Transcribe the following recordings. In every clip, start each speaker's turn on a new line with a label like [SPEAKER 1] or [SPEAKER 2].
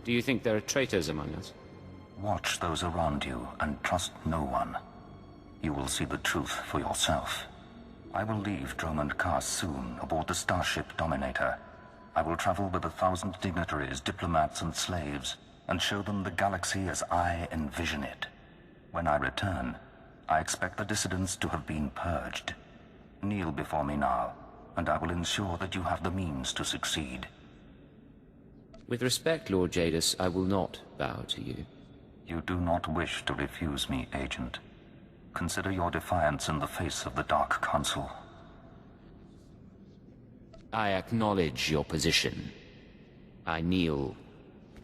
[SPEAKER 1] Do you think there are traitors among us?
[SPEAKER 2] Watch those around you and trust no one. You will see the truth for yourself. I will leave Dromund Kaas soon aboard the starship Dominator. I will travel with 1,000 dignitaries, diplomats, and slaves, and show them the galaxy as I envision it. When I return, I expect the dissidents to have been purged. Kneel before me now, and I will ensure that you have the means to succeed.
[SPEAKER 1] With respect, Lord Jadis, I will not bow to you.
[SPEAKER 2] You do not wish to refuse me, Agent. Consider your defiance in the face of the Dark Council.
[SPEAKER 1] I acknowledge your position. I kneel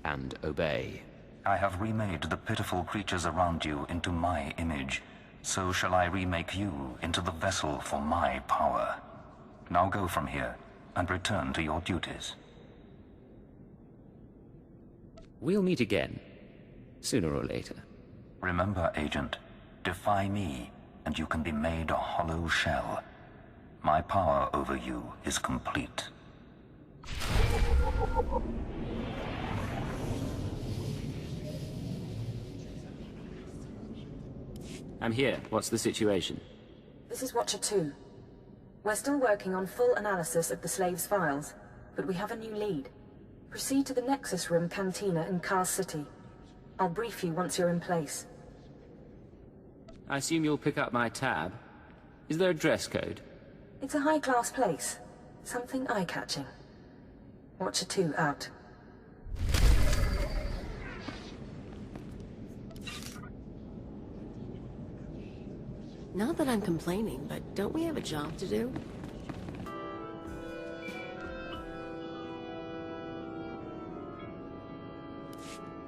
[SPEAKER 1] and obey.
[SPEAKER 2] I have remade the pitiful creatures around you into my image. So shall I remake you into the vessel for my power. Now go from here, and return to your duties.
[SPEAKER 1] We'll meet again, sooner or later.
[SPEAKER 2] Remember, Agent, defy me, and you can be made a hollow shell. My power over you is complete.
[SPEAKER 1] I'm here. What's the situation?
[SPEAKER 3] This is Watcher 2. We're still working on full analysis of the slaves' files, but we have a new lead. Proceed to the Nexus Room Cantina in Kaas City. I'll brief you once you're in place.
[SPEAKER 1] I assume you'll pick up my tab. Is there a dress code?
[SPEAKER 3] It's a high-class place. Something eye-catching. Watcher 2 out.
[SPEAKER 4] Not that I'm complaining, but don't we have a job to do?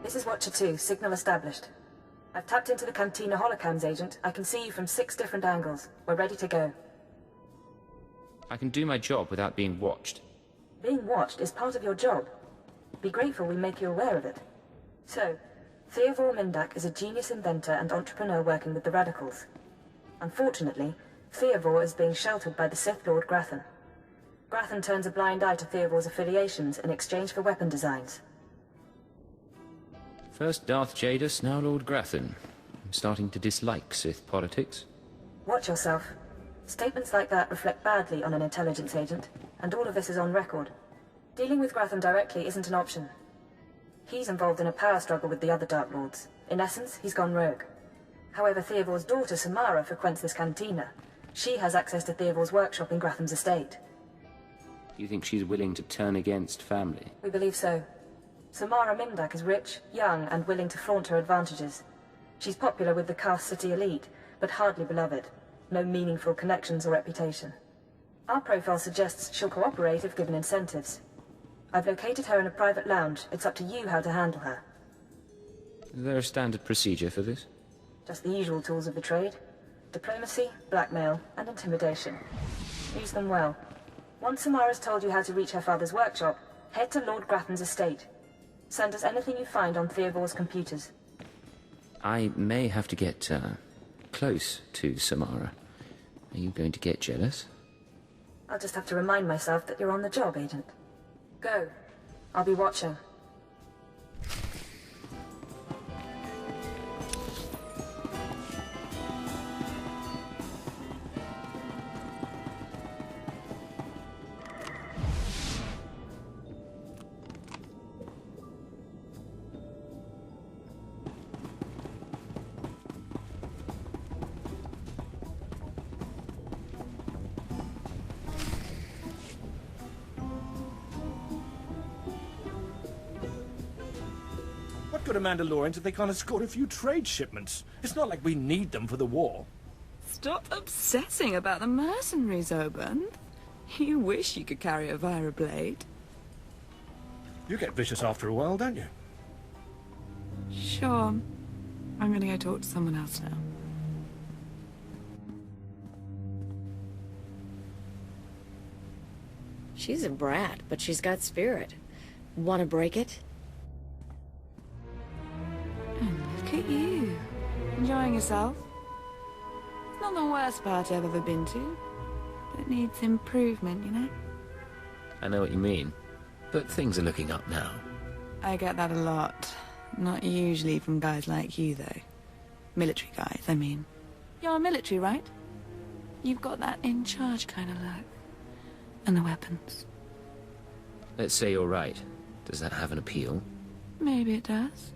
[SPEAKER 3] This is Watcher 2, signal established. I've tapped into the Cantina holocams, Agent. I can see you from 6 different angles. We're ready to go.
[SPEAKER 1] I can do my job without being watched.
[SPEAKER 3] Being watched is part of your job. Be grateful we make you aware of it. So, Theodore Mindak is a genius inventor and entrepreneur working with the Radicals. Unfortunately, Theodore is being sheltered by the Sith Lord Grathan. Grathan turns a blind eye to Theodore's affiliations in exchange for weapon designs.
[SPEAKER 1] First Darth Jadis, now Lord Grathan. I'm starting to dislike Sith politics.
[SPEAKER 3] Watch yourself. Statements like that reflect badly on an intelligence agent, and all of this is on record. Dealing with Grathan directly isn't an option. He's involved in a power struggle with the other Dark Lords. In essence, he's gone rogue. However, Theodore's daughter, Samara, frequents this cantina. She has access to Theodore's workshop in Grathan's estate.
[SPEAKER 1] You think she's willing to turn against family?
[SPEAKER 3] We believe so. Samara Mindak is rich, young, and willing to flaunt her advantages. She's popular with the Kaas City elite, but hardly beloved. No meaningful connections or reputation. Our profile suggests she'll cooperate if given incentives. I've located her in a private lounge. It's up to you how to handle her.
[SPEAKER 1] Is there a standard procedure for this?
[SPEAKER 3] Just the usual tools of the trade. Diplomacy, blackmail, and intimidation. Use them well. Once Samara's told you how to reach her father's workshop, head to Lord Grathan's estate. Send us anything you find on Theodore's computers.
[SPEAKER 1] I may have to get, close to Samara. Are you going to get jealous?
[SPEAKER 3] I'll just have to remind myself that you're on the job, Agent. Go. I'll be watching.
[SPEAKER 5] What good are Mandalorians if they can't escort a few trade shipments? It's not like we need them for the war.
[SPEAKER 6] Stop obsessing about the mercenaries, Oban. You wish you could carry a Vira blade.
[SPEAKER 5] You get vicious after a while, don't you?
[SPEAKER 6] Sure. I'm gonna go talk to someone else now.
[SPEAKER 4] She's a brat, but she's got spirit. Want to break it?
[SPEAKER 6] And look at you. Enjoying yourself? It's not the worst party I've ever been to. But needs improvement, you know?
[SPEAKER 1] I know what you mean, but things are looking up now.
[SPEAKER 6] I get that a lot. Not usually from guys like you, though. Military guys, I mean. You're military, right? You've got that in-charge kind of look. And the weapons.
[SPEAKER 1] Let's say you're right. Does that have an appeal?
[SPEAKER 6] Maybe it does.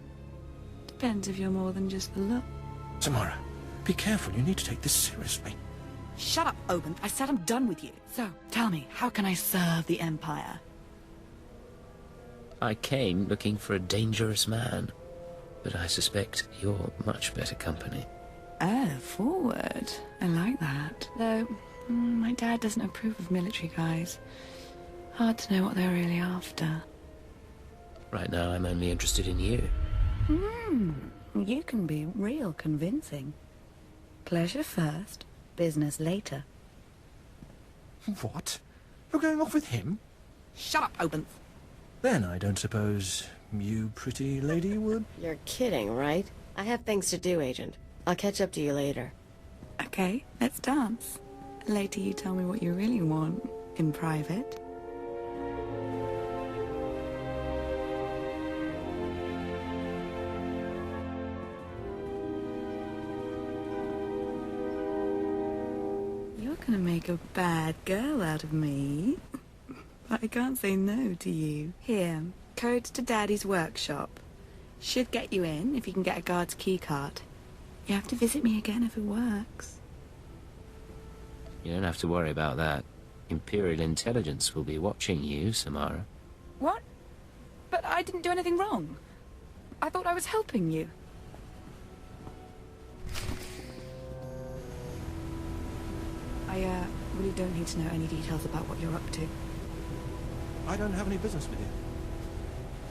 [SPEAKER 6] Depends if you're more than just the look.
[SPEAKER 5] Samara, be careful. You need to take this seriously.
[SPEAKER 6] Shut up, Oben. I said I'm done with you. So, tell me, how can I serve the Empire?
[SPEAKER 1] I came looking for a dangerous man. But I suspect you're much better company.
[SPEAKER 6] Oh, forward. I like that. Though, my dad doesn't approve of military guys. Hard to know what they're really after.
[SPEAKER 1] Right now, I'm only interested in you.
[SPEAKER 6] You can be real convincing. Pleasure first, business later.
[SPEAKER 5] What? You're going off with him?
[SPEAKER 6] Shut up, Oben.
[SPEAKER 5] Then I don't suppose you, pretty lady, would?
[SPEAKER 4] You're kidding, right? I have things to do, Agent. I'll catch up to you later.
[SPEAKER 6] Okay, let's dance. Later you tell me what you really want, in private. You're gonna make a bad girl out of me. But I can't say no to you. Here, codes to Daddy's workshop. Should get you in if you can get a guard's keycard. You have to visit me again if it works.
[SPEAKER 1] You don't have to worry about that. Imperial intelligence will be watching you, Samara.
[SPEAKER 6] What? But I didn't do anything wrong. I thought I was helping you. I really don't need to know any details about what you're up to.
[SPEAKER 5] I don't have any business with you.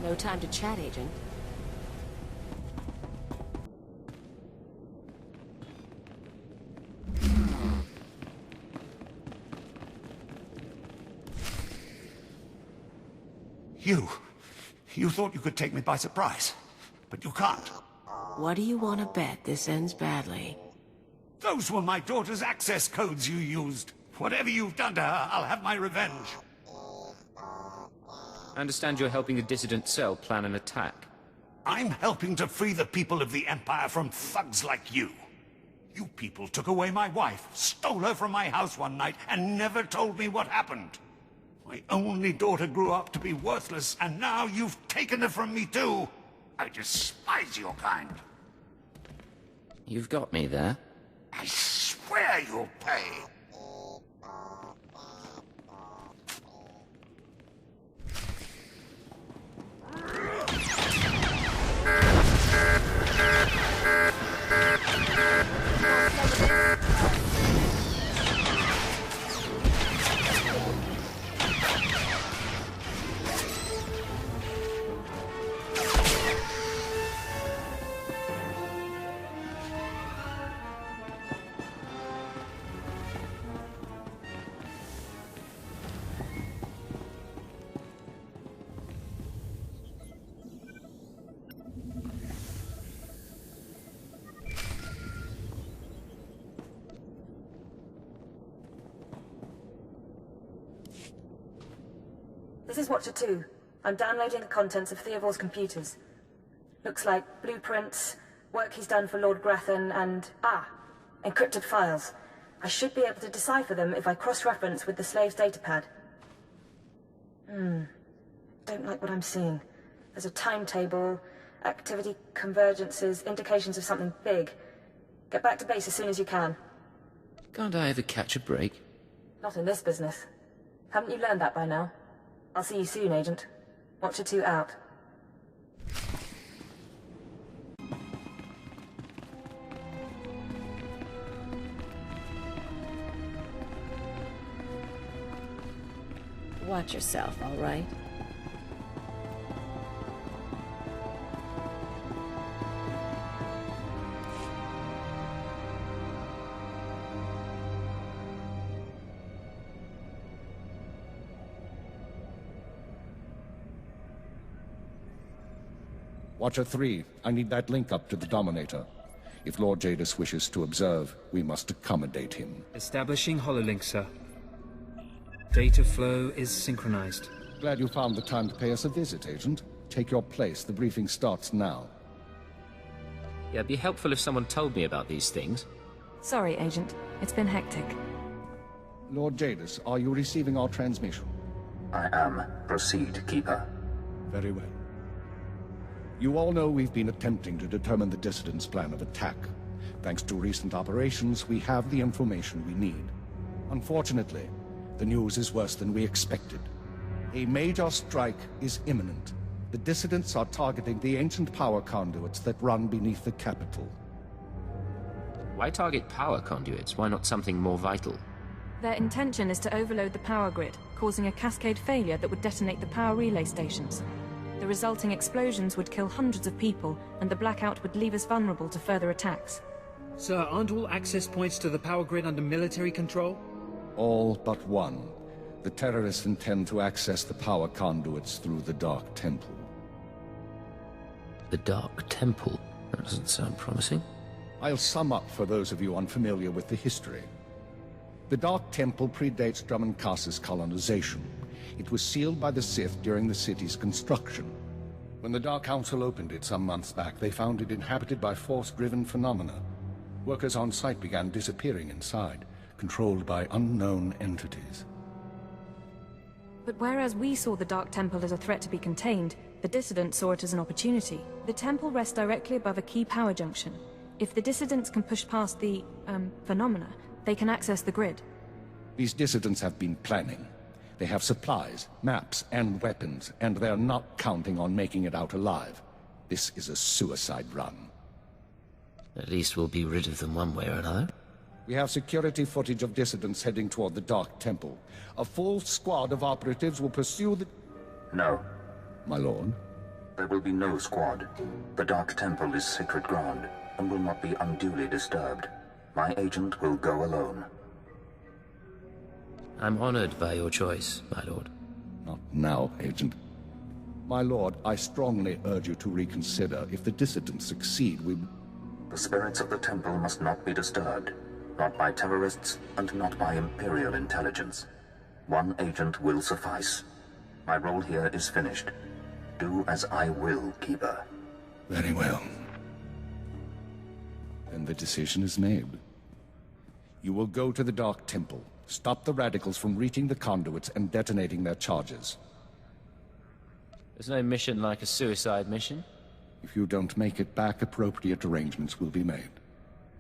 [SPEAKER 4] No time to chat, Agent.
[SPEAKER 7] You thought you could take me by surprise, but you can't.
[SPEAKER 4] What do you want to bet this ends badly?
[SPEAKER 7] Those were my daughter's access codes you used. Whatever you've done to her, I'll have my revenge.
[SPEAKER 1] I understand you're helping the dissident cell plan an attack.
[SPEAKER 7] I'm helping to free the people of the Empire from thugs like you. You people took away my wife, stole her from my house one night, and never told me what happened. My only daughter grew up to be worthless, and now you've taken her from me too. I despise your kind.
[SPEAKER 1] You've got me there.
[SPEAKER 7] I swear you'll pay.
[SPEAKER 3] This is Watcher 2. I'm downloading the contents of Theovor's computers. Looks like blueprints, work he's done for Lord Grathan, and... encrypted files. I should be able to decipher them if I cross-reference with the slave's datapad. Don't like what I'm seeing. There's a timetable, activity convergences, indications of something big. Get back to base as soon as you can.
[SPEAKER 1] Can't I ever catch a break?
[SPEAKER 3] Not in this business. Haven't you learned that by now? I'll see you soon, Agent. Watcher 2 out.
[SPEAKER 4] Watch yourself, all right?
[SPEAKER 8] Watcher 3, I need that link up to the Dominator. If Lord Jadis wishes to observe, we must accommodate him.
[SPEAKER 9] Establishing hololink, sir. Data flow is synchronized.
[SPEAKER 8] Glad you found the time to pay us a visit, Agent. take your place. The briefing starts now.
[SPEAKER 1] Yeah, it'd be helpful if someone told me about these things.
[SPEAKER 3] Sorry, Agent. It's been hectic.
[SPEAKER 8] Lord Jadis, are you receiving our transmission?
[SPEAKER 2] I am. Proceed, Keeper.
[SPEAKER 8] Very well. You all know we've been attempting to determine the dissidents' plan of attack. Thanks to recent operations, we have the information we need. Unfortunately, the news is worse than we expected. A major strike is imminent. The dissidents are targeting the ancient power conduits that run beneath the capital.
[SPEAKER 1] Why target power conduits? Why not something more vital?
[SPEAKER 3] Their intention is to overload the power grid, causing a cascade failure that would detonate the power relay stations. The resulting explosions would kill hundreds of people, and the blackout would leave us vulnerable to further attacks.
[SPEAKER 9] Sir, aren't all access points to the power grid under military control?
[SPEAKER 8] All but one. The terrorists intend to access the power conduits through the Dark Temple.
[SPEAKER 1] The Dark Temple? That doesn't sound promising.
[SPEAKER 8] I'll sum up for those of you unfamiliar with the history. The Dark Temple predates Drummond Cass's colonization. It was sealed by the Sith during the city's construction. When the Dark Council opened it some months back, they found it inhabited by force-driven phenomena. Workers on site began disappearing inside, controlled by unknown entities.
[SPEAKER 3] But whereas we saw the Dark Temple as a threat to be contained, the dissidents saw it as an opportunity. The temple rests directly above a key power junction. If the dissidents can push past the, phenomena, they can access the grid.
[SPEAKER 8] These dissidents have been planning. They have supplies, maps, and weapons, and they're not counting on making it out alive. This is a suicide run.
[SPEAKER 1] At least we'll be rid of them one way or another.
[SPEAKER 8] We have security footage of dissidents heading toward the Dark Temple. A full squad of operatives will pursue the...
[SPEAKER 2] No.
[SPEAKER 8] My lord?
[SPEAKER 2] There will be no squad. The Dark Temple is sacred ground, and will not be unduly disturbed. My agent will go alone.
[SPEAKER 1] I'm honored by your choice, my lord.
[SPEAKER 8] Not now, Agent. My lord, I strongly urge you to reconsider. If the dissidents succeed, we...
[SPEAKER 2] The spirits of the temple must not be disturbed. Not by terrorists, and not by Imperial intelligence. One agent will suffice. My role here is finished. Do as I will, Keeper.
[SPEAKER 8] Very well. Then the decision is made. You will go to the Dark Temple, stop the radicals from reaching the conduits and detonating their charges.
[SPEAKER 1] There's no mission like a suicide mission.
[SPEAKER 8] If you don't make it back, appropriate arrangements will be made.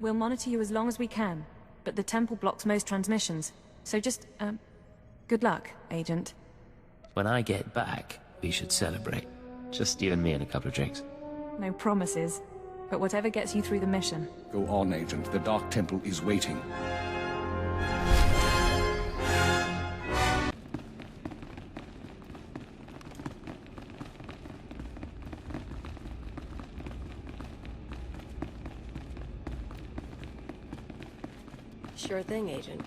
[SPEAKER 3] We'll monitor you as long as we can, but the temple blocks most transmissions. So just, good luck, Agent.
[SPEAKER 1] When I get back, we should celebrate. Just you and me and a couple of drinks.
[SPEAKER 3] No promises, but whatever gets you through the mission.
[SPEAKER 8] Go on, Agent. The Dark Temple is waiting.
[SPEAKER 4] Sure thing, Agent.